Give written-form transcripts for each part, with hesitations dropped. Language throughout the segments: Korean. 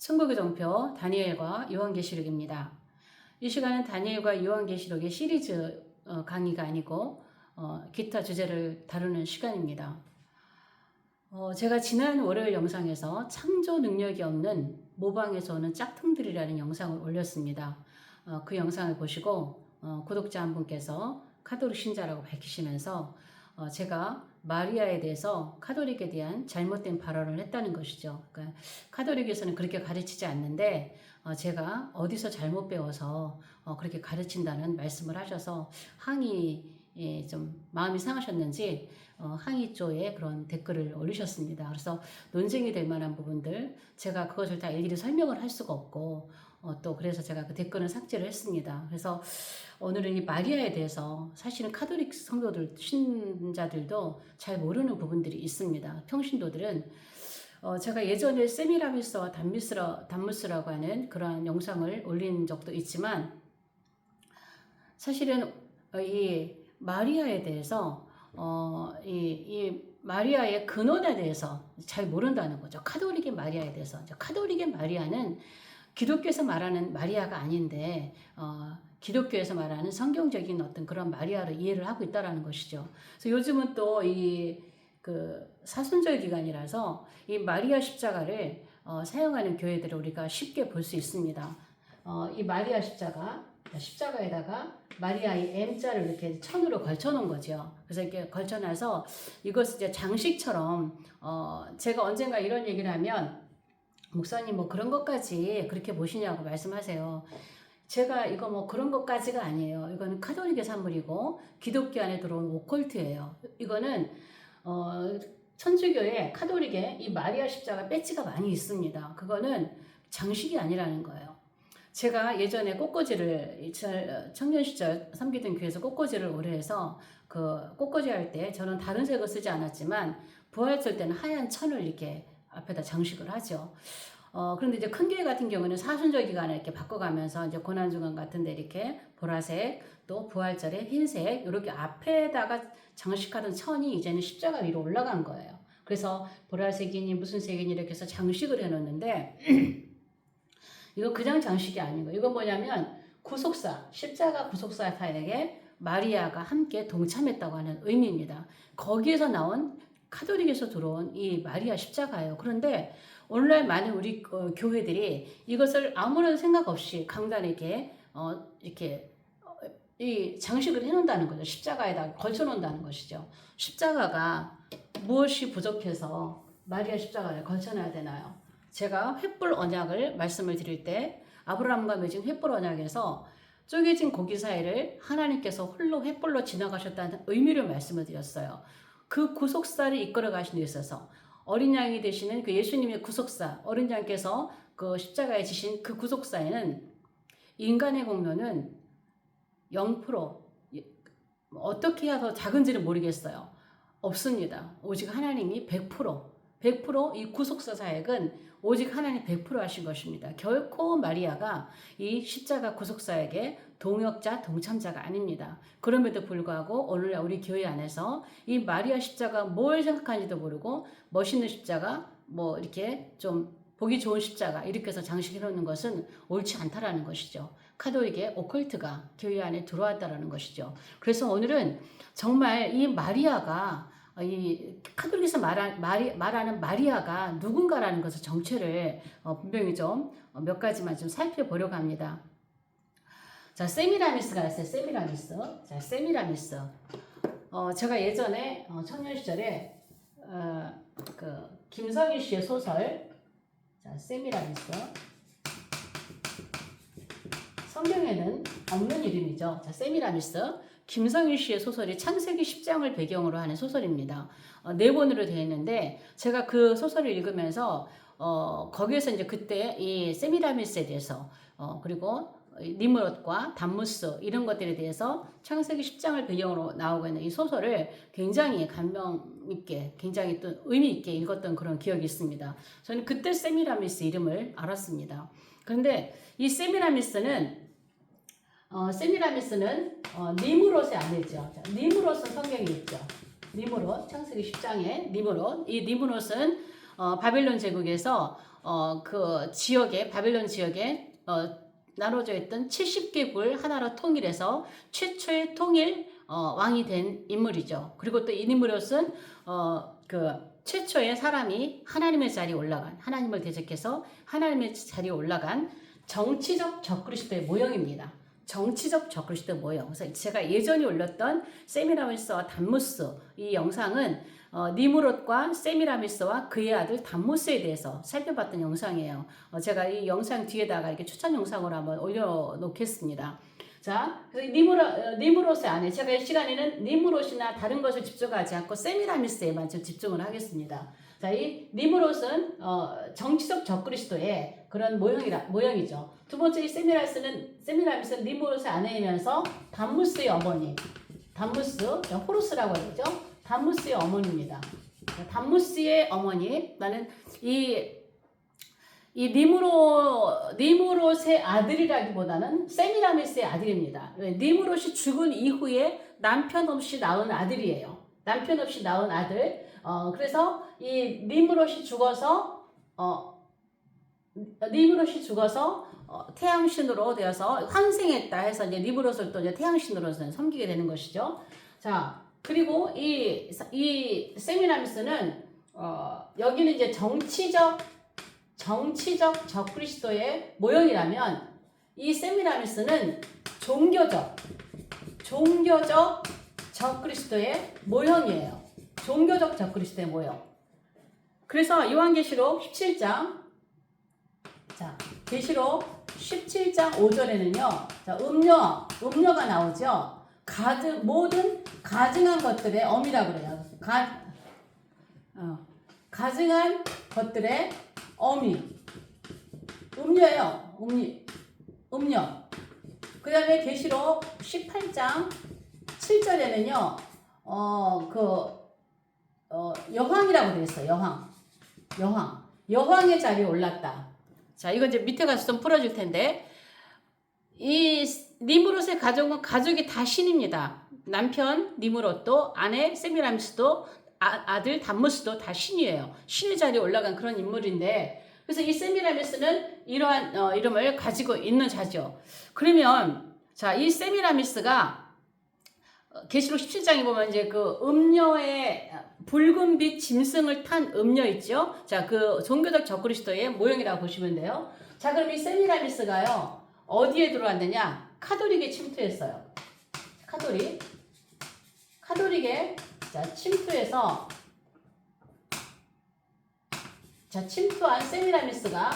천국의 종표 다니엘과 요한계시록입니다. 이 시간은 다니엘과 요한계시록의 시리즈 강의가 아니고 기타 주제를 다루는 시간입니다. 제가 지난 월요일 영상에서 창조 능력이 없는 모방에서 오는 짝퉁들이라는 영상을 올렸습니다. 그 영상을 보시고 구독자 한 분께서 카톨릭 신자라고 밝히시면서 제가 마리아에 대해서 카톨릭에 대한 잘못된 발언을 했다는 것이죠. 그러니까 카톨릭에서는 그렇게 가르치지 않는데 제가 어디서 잘못 배워서 그렇게 가르친다는 말씀을 하셔서 항의 좀 마음이 상하셨는지 항의 쪽에 그런 댓글을 올리셨습니다. 그래서 논쟁이 될 만한 부분들 제가 그것을 다 일일이 설명을 할 수가 없고 또 그래서 제가 그 댓글은 삭제를 했습니다. 그래서 오늘은 이 마리아에 대해서 사실은 카톨릭 성도들, 신자들도 잘 모르는 부분들이 있습니다. 평신도들은 제가 예전에 세미라미스와 단무스라고 하는 그러한 영상을 올린 적도 있지만 사실은 이 마리아에 대해서 이 마리아의 근원에 대해서 잘 모른다는 거죠. 카톨릭의 마리아에 대해서. 카톨릭의 마리아는 기독교에서 말하는 마리아가 아닌데 기독교에서 말하는 성경적인 어떤 그런 마리아를 이해를 하고 있다라는 것이죠. 그래서 요즘은 또 그 사순절 기간이라서 이 마리아 십자가를 사용하는 교회들을 우리가 쉽게 볼 수 있습니다. 이 마리아 십자가에다가 마리아의 M자를 이렇게 천으로 걸쳐놓은 거죠. 그래서 이렇게 걸쳐놔서 이것을 이제 장식처럼 제가 언젠가 이런 얘기를 하면 목사님 뭐 그런 것까지 그렇게 보시냐고 말씀하세요. 제가 이거 뭐 그런 것까지가 아니에요. 이거는 카톨릭의 산물이고 기독교 안에 들어온 오컬트예요. 이거는 천주교의 카톨릭에 이 마리아 십자가 배지가 많이 있습니다. 그거는 장식이 아니라는 거예요. 제가 예전에 꽃꽂이를 청년 시절 섬기던 교회에서 꽃꽂이를 오래 해서 그 꽃꽂이 할 때 저는 다른 색을 쓰지 않았지만 부활절 때는 하얀 천을 이렇게 앞에다 장식을 하죠. 그런데 이제 큰 교회 같은 경우는 사순절 기간에 이렇게 바꿔가면서 이제 고난주간 같은 데 이렇게 보라색 또 부활절에 흰색 이렇게 앞에다가 장식하던 천이 이제는 십자가 위로 올라간 거예요. 그래서 보라색이니 무슨 색이니 이렇게 해서 장식을 해놓는데 이거 그냥 장식이 아닌 거예요. 이건 뭐냐면 구속사, 십자가 구속사 사역에 마리아가 함께 동참했다고 하는 의미입니다. 거기에서 나온 카톨릭에서 들어온 이 마리아 십자가예요. 그런데 오늘날 많은 우리 교회들이 이것을 아무런 생각 없이 강단에게 이렇게 이 장식을 해놓는다는 거죠. 십자가에다 걸쳐놓는다는 것이죠. 십자가가 무엇이 부족해서 마리아 십자가를 걸쳐놔야 되나요? 제가 횃불 언약을 말씀을 드릴 때 아브라함과 맺은 횃불 언약에서 쪼개진 고기 사이를 하나님께서 홀로 횃불로 지나가셨다는 의미를 말씀을 드렸어요. 그 구속사를 이끌어 가신 데 있어서 어린 양이 되시는 그 예수님의 구속사, 어린 양께서 그 십자가에 지신 그 구속사에는 인간의 공로는 0% 어떻게 해야 더 작은지는 모르겠어요. 없습니다. 오직 하나님이 100% 이 구속사 사역은 오직 하나님 100% 하신 것입니다. 결코 마리아가 이 십자가 구속사역에 동역자, 동참자가 아닙니다. 그럼에도 불구하고 오늘날 우리 교회 안에서 이 마리아 십자가 뭘 생각하는지도 모르고 멋있는 십자가, 뭐 이렇게 좀 보기 좋은 십자가 이렇게 해서 장식해 놓는 것은 옳지 않다라는 것이죠. 카톨릭의 오컬트가 교회 안에 들어왔다라는 것이죠. 그래서 오늘은 정말 이 마리아가 이 카톨릭에서 말하는 마리아가 누군가라는 것을 정체를 분명히 좀 몇 가지만 좀 살펴보려고 합니다. 자, 세미라미스가 있어요. 세미라미스. 자, 세미라미스. 제가 예전에 청년 시절에 그 김성희 씨의 소설, 자, 세미라미스. 성경에는 없는 이름이죠. 자, 세미라미스. 김성희 씨의 소설이 창세기 10장을 배경으로 하는 소설입니다. 4권으로 되어 있는데 제가 그 소설을 읽으면서 거기에서 이제 그때 이 세미라미스에 대해서 그리고 니므롯과 단무스 이런 것들에 대해서 창세기 10장을 배경으로 나오고 있는 이 소설을 굉장히 감명 있게 굉장히 또 의미 있게 읽었던 그런 기억이 있습니다. 저는 그때 세미라미스 이름을 알았습니다. 그런데 이 세미라미스는 니므롯이 아니죠. 니므롯은 성경에 있죠. 니므롯, 창세기 10장에 니므롯. 이 니므롯은 바빌론 제국에서 그 지역에 바벨론 지역에 나눠져 있던 70개국을 하나로 통일해서 최초의 통일 왕이 된 인물이죠. 그리고 또 이 인물로서는 그 최초의 사람이 하나님의 자리에 올라간, 하나님을 대적해서 하나님의 자리에 올라간 정치적 적그리스도의 모형입니다. 정치적 적그리스도 모형. 그래서 제가 예전에 올렸던 세미라미스와 단무스 이 영상은 니무롯과 세미라미스와 그의 아들 단무스에 대해서 살펴봤던 영상이에요. 제가 이 영상 뒤에다가 이렇게 추천 영상으로 한번 올려놓겠습니다. 자, 그래서 니무롯의 안에 제가 이 시간에는 니무롯이나 다른 것을 집중하지 않고 세미라미스에만 좀 집중을 하겠습니다. 자, 이 니무롯은 정치적 적그리스도의 그런 모형이죠. 두 번째 이 세미라미스는 니무롯의 아내이면서 단무스의 어머니, 단무스, 호루스라고 하죠. 단무스의 어머니입니다. 단무스의 어머니, 나는 이 니무롯의 아들이라기보다는 세미라미스의 아들입니다. 니무롯이 죽은 이후에 남편 없이 낳은 아들이에요. 남편 없이 낳은 아들. 그래서 이 니무롯이 죽어서 태양신으로 되어서 환생했다 해서 이제 니무롯을 또 이제 태양신으로 섬기게 되는 것이죠. 자, 그리고 이 세미라미스는 여기는 이제 정치적 적그리스도의 모형이라면 이 세미라미스는 종교적 적그리스도의 모형이에요. 종교적 적그리스도의 모형. 그래서 요한계시록 17장, 자, 계시록 17장 5절에는요, 자, 음료가 나오죠. 모든 가증한 것들의 어미라고 그래요. 가증한 것들의 어미. 음료예요. 음료. 그 다음에 계시록 18장 7절에는요, 여왕이라고 되어 있어요. 여왕의 자리에 올랐다. 자, 이건 이제 밑에 가서 좀 풀어줄 텐데, 이 니무롯의 가족은 가족이 다 신입니다. 남편 니무롯도, 아내 세미라미스도, 아들 단무스도 다 신이에요. 신의 자리에 올라간 그런 인물인데, 그래서 이 세미라미스는 이러한 이름을 가지고 있는 자죠. 그러면 자, 이 세미라미스가 계시록 17장에 보면 이제 그 음녀의 붉은빛 짐승을 탄 음녀 있죠. 자, 그 종교적 적그리스도의 모형이라고 보시면 돼요. 자, 그럼 이 세미라미스가요 어디에 들어왔느냐? 카톨릭에 침투했어요. 카톨릭에 침투해서 침투한 세미라미스가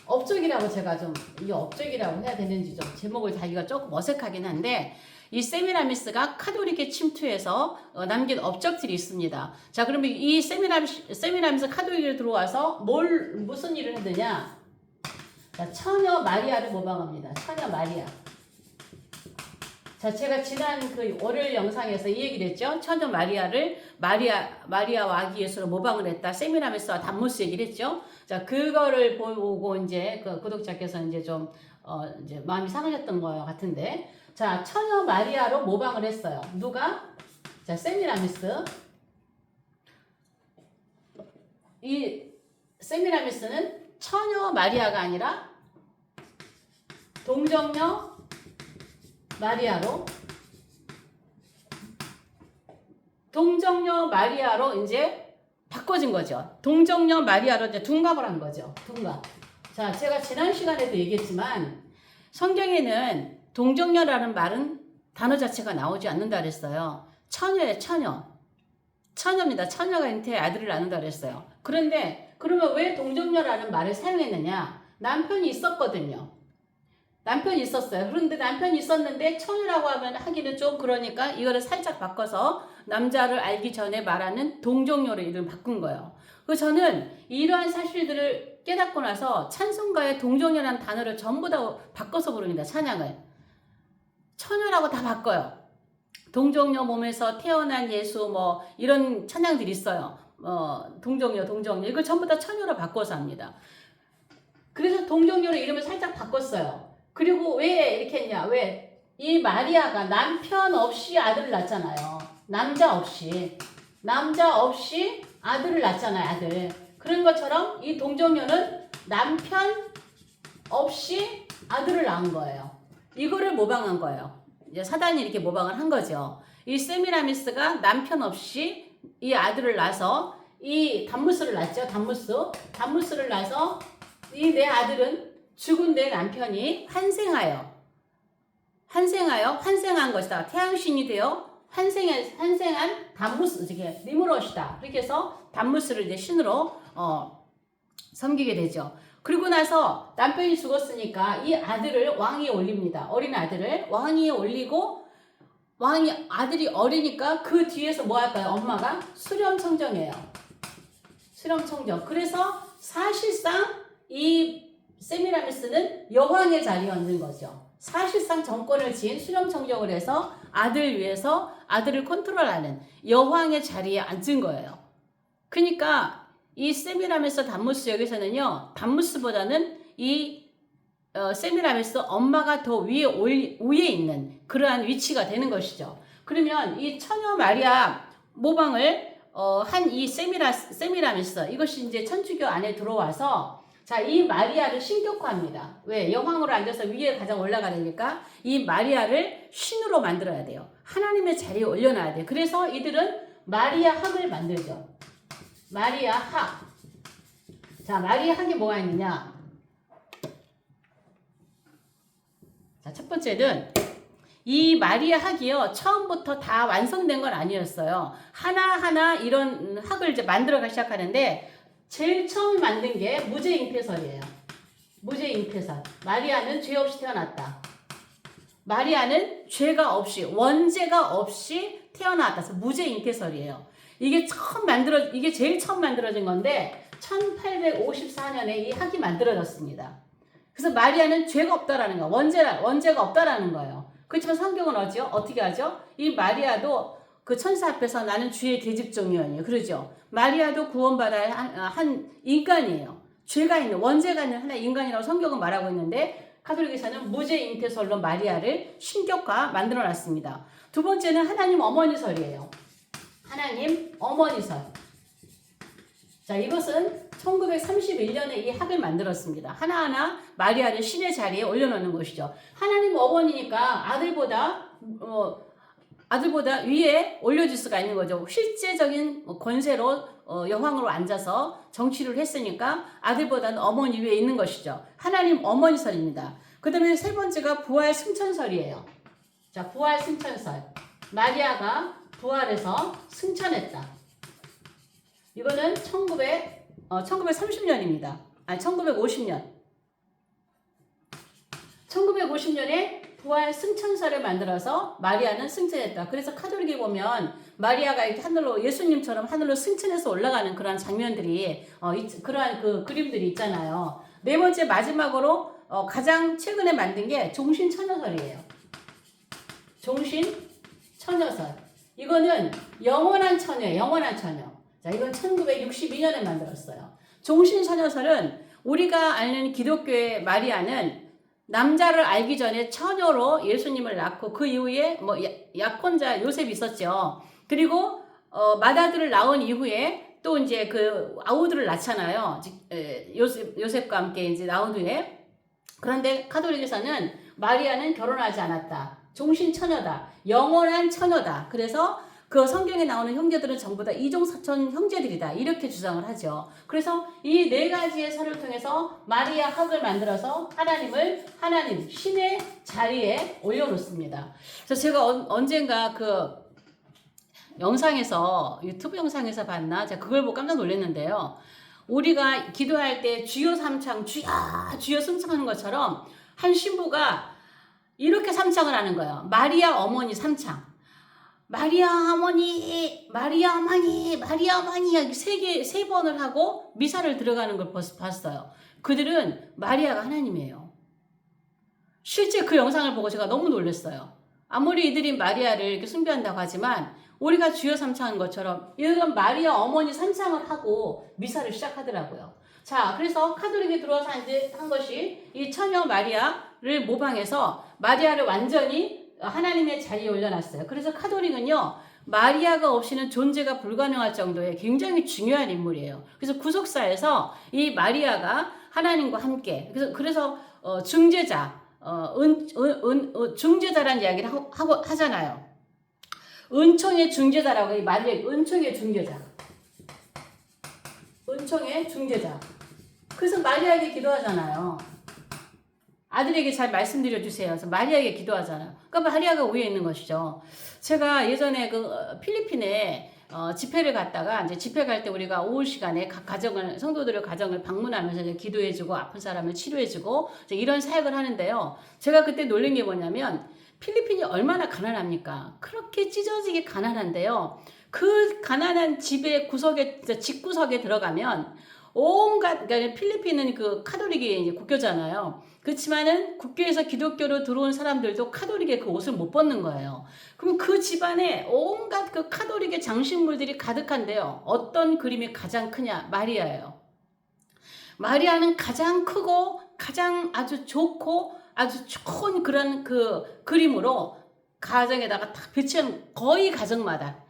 업적이라고 제가 좀 이게 업적이라고 해야 되는지 좀 제목을 달기가 조금 어색하긴 한데 이 세미라미스가 카톨릭에 침투해서 남긴 업적들이 있습니다. 자, 그러면 이 세미라미스 카톨릭에 들어와서 무슨 일을 했느냐? 자, 처녀 마리아를 모방합니다. 처녀 마리아. 자, 제가 지난 그 월요일 영상에서 이 얘기를 했죠. 처녀 마리아와 아기 예수를 모방을 했다. 세미라미스와 단무스 얘기를 했죠. 자, 그거를 보고 이제 그 구독자께서 이제 좀 이제 마음이 상하셨던 거 같은데, 자, 처녀 마리아로 모방을 했어요. 누가? 자, 세미라미스. 이 세미라미스는 처녀 마리아가 아니라 동정녀 마리아로 이제 바꿔진 거죠. 동정녀 마리아로 이제 둔갑을 한 거죠. 둔갑. 자, 제가 지난 시간에도 얘기했지만 성경에는 동정녀라는 말은 단어 자체가 나오지 않는다 그랬어요. 처녀예요, 처녀입니다. 처녀가 잉태해 아들을 낳는다 그랬어요. 그런데 그러면 왜 동정녀라는 말을 사용했느냐? 남편이 있었거든요. 남편이 있었어요. 그런데 남편이 있었는데 처녀라고 하기는 좀 그러니까 이거를 살짝 바꿔서 남자를 알기 전에 말하는 동정녀로 이름을 바꾼 거예요. 그래서 저는 이러한 사실들을 깨닫고 나서 찬송가에 동정녀라는 단어를 전부 다 바꿔서 부릅니다. 찬양을. 처녀라고 다 바꿔요. 동정녀 몸에서 태어난 예수 뭐 이런 찬양들이 있어요. 동정녀 이걸 전부 다 처녀로 바꿔서 합니다. 그래서 동정녀로 이름을 살짝 바꿨어요. 그리고 왜 이렇게 했냐? 왜? 이 마리아가 남편 없이 아들을 낳잖아요. 남자 없이 아들을 낳잖아요, 아들. 그런 것처럼 이 동정녀는 남편 없이 아들을 낳은 거예요. 이거를 모방한 거예요. 이제 사단이 이렇게 모방을 한 거죠. 이 세미라미스가 남편 없이 이 아들을 낳아서 이 단무스를 낳죠. 단무스를 낳아서 이 내 아들은 죽은 내 남편이 환생한 것이다. 태양신이 되어 환생한 단무스, 이게 니무롯이다. 그렇게 해서 단무스를 이제 신으로 섬기게 되죠. 그리고 나서 남편이 죽었으니까 이 아들을 왕위에 올립니다. 어린 아들을 왕위에 올리고 아들이 어리니까 그 뒤에서 뭐 할까요? 엄마가 수렴청정해요. 수렴청정. 그래서 사실상 이 세미라미스는 여왕의 자리에 앉는 거죠. 사실상 정권을 지은 수렴청정을 해서 아들을 위해서 아들을 컨트롤하는 여왕의 자리에 앉은 거예요. 그러니까 이 세미라미스 단무스 여기서는요. 단무스보다는 이 세미라미스 엄마가 더 위에 있는 그러한 위치가 되는 것이죠. 그러면 이 처녀 마리아 모방을 한 이 세미라미스 이것이 이제 천주교 안에 들어와서 자, 이 마리아를 신격화합니다. 왜? 여왕으로 앉아서 위에 가장 올라가려니까 이 마리아를 신으로 만들어야 돼요. 하나님의 자리에 올려놔야 돼요. 그래서 이들은 마리아 학을 만들죠. 마리아 학. 자, 마리아 학이 뭐가 있느냐? 자, 첫 번째는 이 마리아 학이요, 처음부터 다 완성된 건 아니었어요. 하나하나 이런 학을 이제 만들어가기 시작하는데, 제일 처음 만든 게 무죄잉태설이에요. 무죄잉태설. 마리아는 죄 없이 태어났다. 마리아는 죄가 없이, 원죄가 없이 태어났다. 그래서 무죄잉태설이에요. 이게 제일 처음 만들어진 건데, 1854년에 이 학이 만들어졌습니다. 그래서 마리아는 죄가 없다라는 거예요. 원죄가 없다라는 거예요. 그렇지만 성경은 어떻게 하죠? 이 마리아도 그 천사 앞에서 나는 주의 계집종이오니 그러죠. 마리아도 구원받아야 한 인간이에요. 죄가 있는, 원죄가 있는 하나의 인간이라고 성경은 말하고 있는데 카톨릭에서는 무죄잉태설로 마리아를 신격화 만들어놨습니다. 두 번째는 하나님 어머니설이에요. 하나님 어머니설. 자, 이것은 1931년에 이 학을 만들었습니다. 하나하나 마리아를 신의 자리에 올려놓는 것이죠. 하나님 어머니니까 아들보다 위에 올려줄 수가 있는 거죠. 실제적인 권세로 여왕으로 앉아서 정치를 했으니까 아들보다는 어머니 위에 있는 것이죠. 하나님 어머니설입니다. 그 다음에 세 번째가 부활 승천설이에요. 자, 부활 승천설. 마리아가 부활해서 승천했다. 이거는 1930년입니다. 아니, 1950년. 1950년에 부활 승천설을 만들어서 마리아는 승천했다. 그래서 카톨릭에 보면 마리아가 이렇게 하늘로, 예수님처럼 하늘로 승천해서 올라가는 그런 장면들이, 그러한 그 그림들이 있잖아요. 네 번째, 마지막으로, 가장 최근에 만든 게 종신처녀설이에요. 종신처녀설. 이거는 영원한 처녀예요. 영원한 처녀. 자, 이건 1962년에 만들었어요. 종신처녀설은 우리가 아는 기독교의 마리아는 남자를 알기 전에 처녀로 예수님을 낳고 그 이후에 뭐 약혼자 요셉이 있었죠. 그리고 맏아들을 낳은 이후에 또 이제 그 아우들을 낳잖아요. 요셉과 함께 이제 낳은 후에. 그런데 카톨릭에서는 마리아는 결혼하지 않았다. 종신처녀다. 영원한 처녀다. 그래서 그 성경에 나오는 형제들은 전부 다 이종사촌 형제들이다. 이렇게 주장을 하죠. 그래서 이 네 가지의 설을 통해서 마리아 학을 만들어서 하나님, 신의 자리에 올려놓습니다. 그래서 제가 언젠가 그 영상에서, 유튜브 영상에서 봤나? 제가 그걸 보고 깜짝 놀랐는데요. 우리가 기도할 때 주여 삼창, 주여 삼창하는 것처럼 한 신부가 이렇게 삼창을 하는 거예요. 마리아 어머니 삼창. 마리아 어머니 세 번을 하고 미사를 들어가는 걸 봤어요. 그들은 마리아가 하나님이에요. 실제 그 영상을 보고 제가 너무 놀랐어요. 아무리 이들이 마리아를 이렇게 숭배한다고 하지만 우리가 주여 삼창한 것처럼 이런 마리아 어머니 삼창을 하고 미사를 시작하더라고요. 자, 그래서 카톨릭에 들어와서 한 것이 이 처녀 마리아를 모방해서 마리아를 완전히 하나님의 자리에 올려놨어요. 그래서 카톨릭은요, 마리아가 없이는 존재가 불가능할 정도의 굉장히 중요한 인물이에요. 그래서 구속사에서 이 마리아가 하나님과 함께 그래서 중재자, 중재자라는 이야기를 하잖아요. 은총의 중재자라고. 이 마리아 은총의 중재자, 은총의 중재자. 그래서 마리아에게 기도하잖아요. 아들에게 잘 말씀드려 주세요. 그래서 마리아에게 기도하잖아요. 그러니까 마리아가 위에 있는 것이죠. 제가 예전에 필리핀에 집회를 갔다가 이제 집회 갈 때 우리가 오후 시간에 각 가정을, 성도들의 가정을 방문하면서 이제 기도해주고 아픈 사람을 치료해주고 이런 사역을 하는데요. 제가 그때 놀란 게 뭐냐면 필리핀이 얼마나 가난합니까? 그렇게 찢어지게 가난한데요. 그 가난한 집의 집구석에 들어가면 온갖, 그러니까 필리핀은 그 카톨릭이 이제 국교잖아요. 그렇지만은 국교에서 기독교로 들어온 사람들도 카톨릭의 그 옷을 못 벗는 거예요. 그럼 그 집안에 온갖 그 카톨릭의 장식물들이 가득한데요. 어떤 그림이 가장 크냐? 마리아예요. 마리아는 가장 크고 가장 아주 좋고 아주 좋은 그런 그 그림으로 가정에다가 딱 배치한 거의 가정마다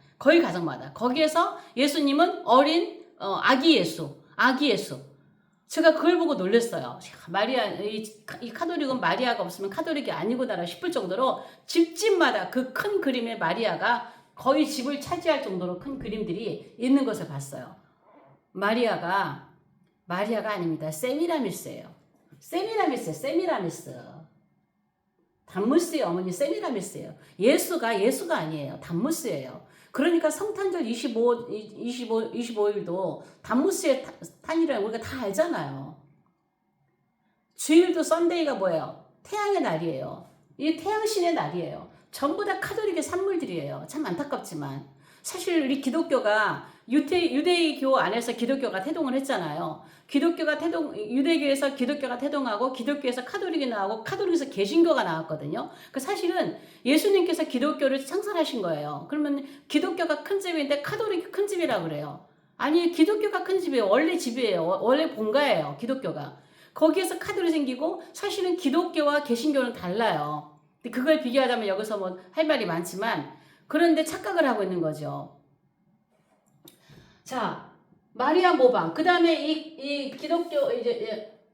거기에서 예수님은 어린 아기 예수. 제가 그걸 보고 놀랐어요. 마리아, 이 카톨릭은 마리아가 없으면 카톨릭이 아니구나 싶을 정도로 집집마다 그 큰 그림의 마리아가 거의 집을 차지할 정도로 큰 그림들이 있는 것을 봤어요. 마리아가 아닙니다. 세미라미스예요. 세미라미스. 담무스의 어머니 세미라미스예요. 예수가 아니에요. 담무스예요. 그러니까 성탄절 25일도 담무스의 탄이라는 우리가 다 알잖아요. 주일도 썬데이가 뭐예요? 태양의 날이에요. 이 태양신의 날이에요. 전부 다 카톨릭의 산물들이에요. 참 안타깝지만 사실 우리 기독교가 유대교 안에서 기독교가 태동을 했잖아요. 유대교에서 기독교가 태동하고 기독교에서 카톨릭이 나오고 카톨릭에서 개신교가 나왔거든요. 그 사실은 예수님께서 기독교를 창설하신 거예요. 그러면 기독교가 큰 집인데 카톨릭이 큰 집이라고 그래요. 아니, 기독교가 큰 집이에요. 원래 집이에요. 원래 본가예요. 기독교가. 거기에서 카톨릭이 생기고 사실은 기독교와 개신교는 달라요. 그걸 비교하자면 여기서 뭐 할 말이 많지만 그런데 착각을 하고 있는 거죠. 자, 마리아 모방. 그 다음에 이 기독교,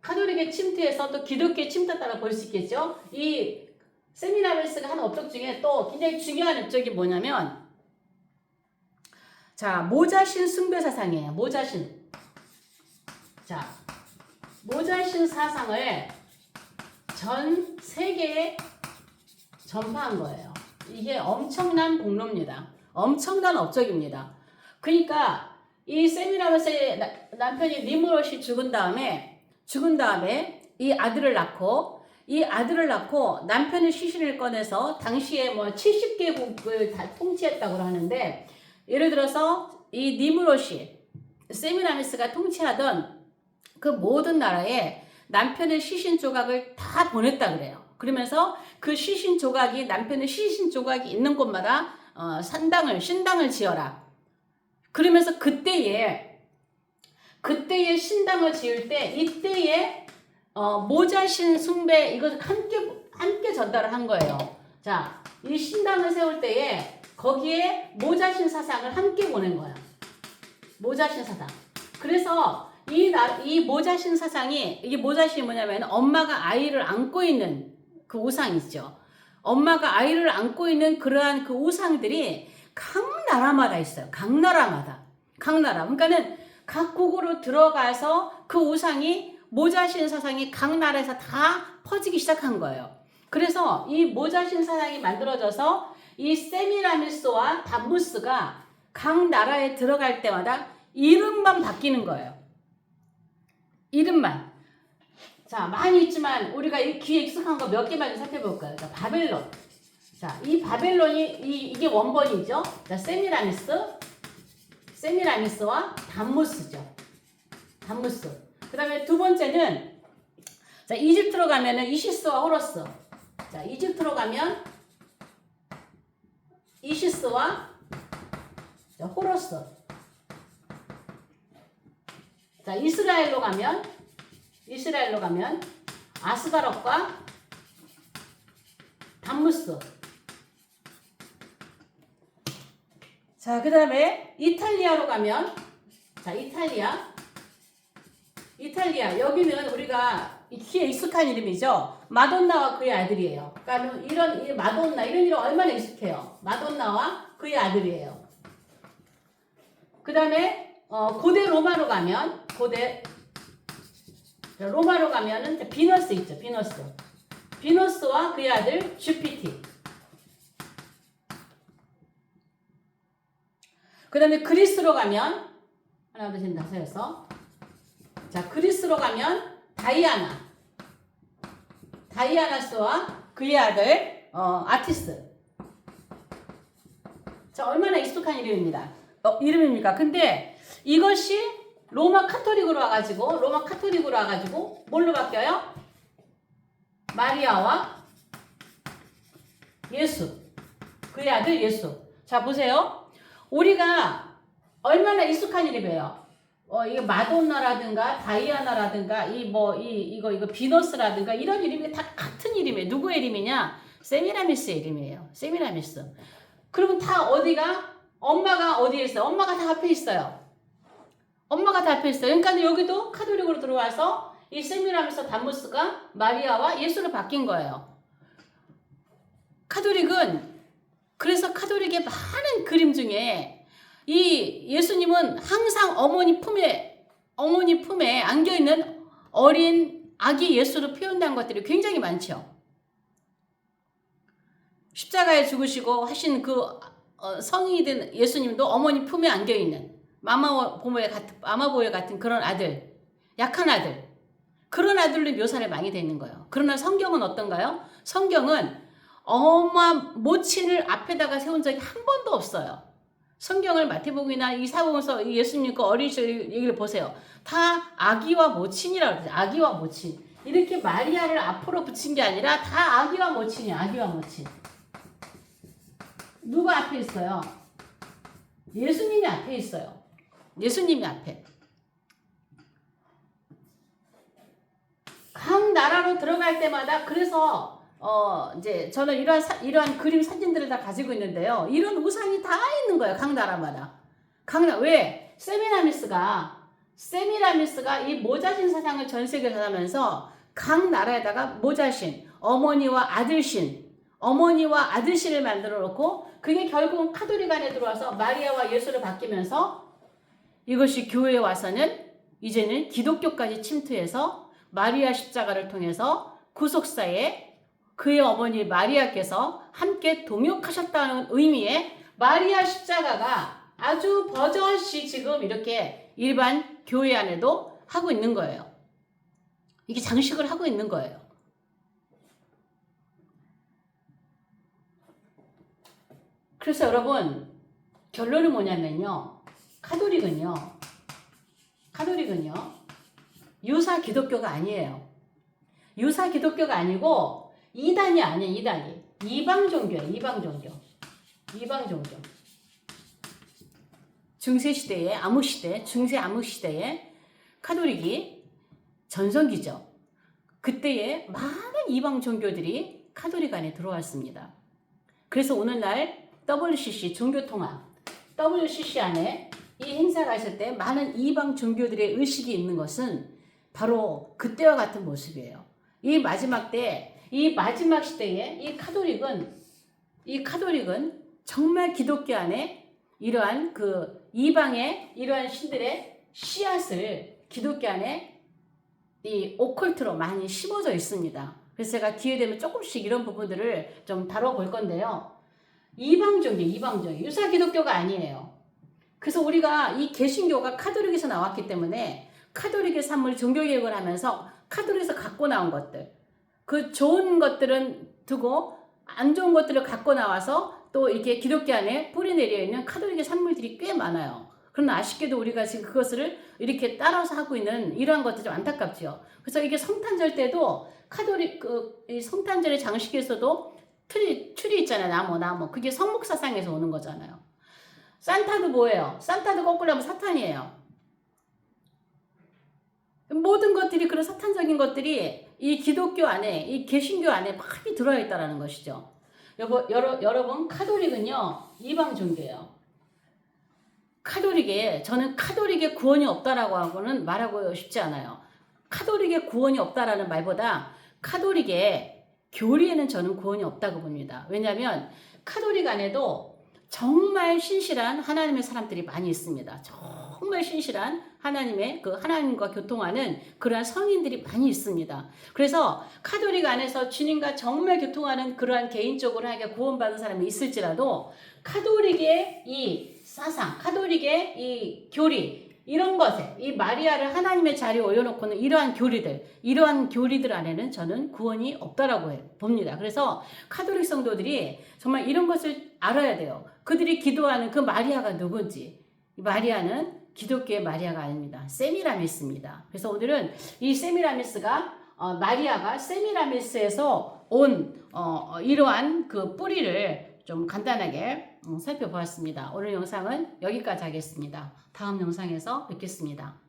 카톨릭의 침투에서 또 기독교의 침투에 볼 수 있겠죠? 이 세미나리스가 한 업적 중에 또 굉장히 중요한 업적이 뭐냐면, 자, 모자신 숭배 사상이에요. 모자신. 자, 모자신 사상을 전 세계에 전파한 거예요. 이게 엄청난 공로입니다. 엄청난 업적입니다. 그러니까 이 세미라미스의 남편이 니무롯이 죽은 다음에 이 아들을 낳고 남편의 시신을 꺼내서 당시에 뭐 70개국을 다 통치했다고 하는데, 예를 들어서 이 니무롯이 세미라미스가 통치하던 그 모든 나라에 남편의 시신 조각을 다 보냈다 그래요. 그러면서 그 남편의 시신 조각이 있는 곳마다 신당을 지어라. 그러면서 그때에 신당을 지을 때 이때에 모자신 숭배 이것을 함께 전달을 한 거예요. 자, 이 신당을 세울 때에 거기에 모자신 사상을 함께 보낸 거야. 모자신 사상. 그래서 이 모자신 사상이, 이게 모자신이 뭐냐면 엄마가 아이를 안고 있는 그 우상이죠. 엄마가 아이를 안고 있는 그러한 그 우상들이 각 나라마다 있어요. 각 나라. 그러니까는 각국으로 들어가서 그 우상이, 모자신 사상이 각 나라에서 다 퍼지기 시작한 거예요. 그래서 이 모자신 사상이 만들어져서 이 세미라미스와 담무스가 각 나라에 들어갈 때마다 이름만 바뀌는 거예요. 이름만. 자, 많이 있지만 우리가 이 귀에 익숙한 거 몇 개만 살펴볼까요? 자, 바벨론. 자, 이 바벨론이 이게 원본이죠. 자, 세미라미스와 담무스죠. 담무스. 그다음에 두 번째는, 자, 이집트로 가면은 이시스와 호러스. 자, 이집트로 가면 이시스와 호러스. 자, 이스라엘로 가면 아스가롯과 담무스. 자, 그 다음에 이탈리아로 가면, 자, 이탈리아. 여기는 우리가 귀에 익숙한 이름이죠. 마돈나와 그의 아들이에요. 그러니까 이런 마돈나, 이런 이름 얼마나 익숙해요. 마돈나와 그의 아들이에요. 그 다음에 고대 로마로 가면은 비너스 있죠. 비너스와 그의 아들 주피티. 그 다음에 그리스로 가면 하나 둘 셋 다섯 여섯. 자, 그리스로 가면 다이아나스와 그의 아들 아티스. 자, 얼마나 익숙한 이름입니까? 근데 이것이 로마 카톨릭으로 와가지고 뭘로 바뀌어요? 마리아와 예수, 그의 아들 예수. 자, 보세요. 우리가 얼마나 익숙한 이름이에요. 이거 마돈나라든가 다이아나라든가 이거 비너스라든가 이런 이름이 다 같은 이름이에요. 누구의 이름이냐? 세미라미스의 이름이에요. 세미라미스. 그러면 다 엄마가 어디에 있어요? 엄마가 다 앞에 있어요. 그러니까 여기도 카톨릭으로 들어와서 이 세미라미스 담무스가 마리아와 예수로 바뀐 거예요. 그래서 카톨릭의 많은 그림 중에 이 예수님은 항상 어머니 품에 안겨있는 어린 아기 예수로 표현된 것들이 굉장히 많죠. 십자가에 죽으시고 하신 성인이 된 예수님도 어머니 품에 안겨있는 마마보이 같은 그런 아들, 약한 아들, 그런 아들로 묘사를 많이 되어 있는 거예요. 그러나 성경은 어떤가요? 성경은 엄마 모친을 앞에다가 세운 적이 한 번도 없어요. 성경을 마태복음이나 이사복음서 예수님 그 어린 시절 얘기를 보세요. 다 아기와 모친이라고 그러죠. 아기와 모친. 이렇게 마리아를 앞으로 붙인 게 아니라 다 아기와 모친이에요. 아기와 모친. 누가 앞에 있어요? 예수님이 앞에 있어요. 예수님이 앞에. 각 나라로 들어갈 때마다 그래서 이제 저는 이러한 그림 사진들을 다 가지고 있는데요. 이런 우상이 다 있는 거예요. 각 나라마다. 왜? 세미라미스가 이 모자신 사상을 전 세계에 전하면서 각 나라에다가 모자신, 어머니와 아들신을 만들어 놓고 그게 결국은 카톨릭 안에 들어와서 마리아와 예수로 바뀌면서 이것이 교회에 와서는 이제는 기독교까지 침투해서 마리아 십자가를 통해서 구속사에 그의 어머니 마리아께서 함께 동역하셨다는 의미의 마리아 십자가가 아주 버젓이 지금 이렇게 일반 교회 안에도 하고 있는 거예요. 이게 장식을 하고 있는 거예요. 그래서 여러분 결론은 뭐냐면요. 카톨릭은요. 유사 기독교가 아니에요. 유사 기독교가 아니고 이단이 아니에요. 이방 종교예요. 이방 종교. 중세 암흑 시대에 카톨릭이 전성기죠. 그때에 많은 이방 종교들이 카톨릭 안에 들어왔습니다. 그래서 오늘날 WCC 종교통합 WCC 안에 이 행사가 있을 때 많은 이방 종교들의 의식이 있는 것은 바로 그때와 같은 모습이에요. 이 마지막 시대에 이 카톨릭은 정말 기독교 안에 이러한 이방의 이러한 신들의 씨앗을 기독교 안에 이 오컬트로 많이 심어져 있습니다. 그래서 제가 기회 되면 조금씩 이런 부분들을 좀 다뤄볼 건데요. 이방 종교, 유사 기독교가 아니에요. 그래서 우리가 이 개신교가 카톨릭에서 나왔기 때문에 카톨릭의 삶을 종교개혁을 하면서 카톨릭에서 갖고 나온 것들, 그 좋은 것들은 두고 안 좋은 것들을 갖고 나와서 또 이렇게 기독교 안에 뿌리내려 있는 카톨릭의 산물들이 꽤 많아요. 그러나 아쉽게도 우리가 지금 그것을 이렇게 따라서 하고 있는 이러한 것들이 좀 안타깝죠. 그래서 이게 성탄절 때도 카톨릭 이 성탄절의 장식에서도 틀이 있잖아요. 나무. 그게 성목사상에서 오는 거잖아요. 산타도 뭐예요? 산타도 거꾸로 하면 사탄이에요. 모든 것들이 그런 사탄적인 것들이 이 기독교 안에, 이 개신교 안에 많이 들어와 있다는 것이죠. 여러분, 카톨릭은요, 이방 종교예요. 저는 카톨릭의 구원이 없다라고 하고는 말하고 싶지 않아요. 카톨릭의 구원이 없다라는 말보다 카톨릭의 교리에는 저는 구원이 없다고 봅니다. 왜냐하면 카톨릭 안에도 정말 신실한 하나님의 사람들이 많이 있습니다. 정말 신실한 하나님과 교통하는 그러한 성인들이 많이 있습니다. 그래서 카톨릭 안에서 주님과 정말 교통하는 그러한 개인적으로 하게 구원받은 사람이 있을지라도 카톨릭의 이 사상, 카톨릭의 이 교리, 이런 것에 이 마리아를 하나님의 자리에 올려놓고는 이러한 교리들 안에는 저는 구원이 없다라고 봅니다. 그래서 카톨릭 성도들이 정말 이런 것을 알아야 돼요. 그들이 기도하는 그 마리아가 누군지. 마리아는 기독교의 마리아가 아닙니다. 세미라미스입니다. 그래서 오늘은 이 마리아가 세미라미스에서 온 이러한 그 뿌리를 좀 간단하게 살펴보았습니다. 오늘 영상은 여기까지 하겠습니다. 다음 영상에서 뵙겠습니다.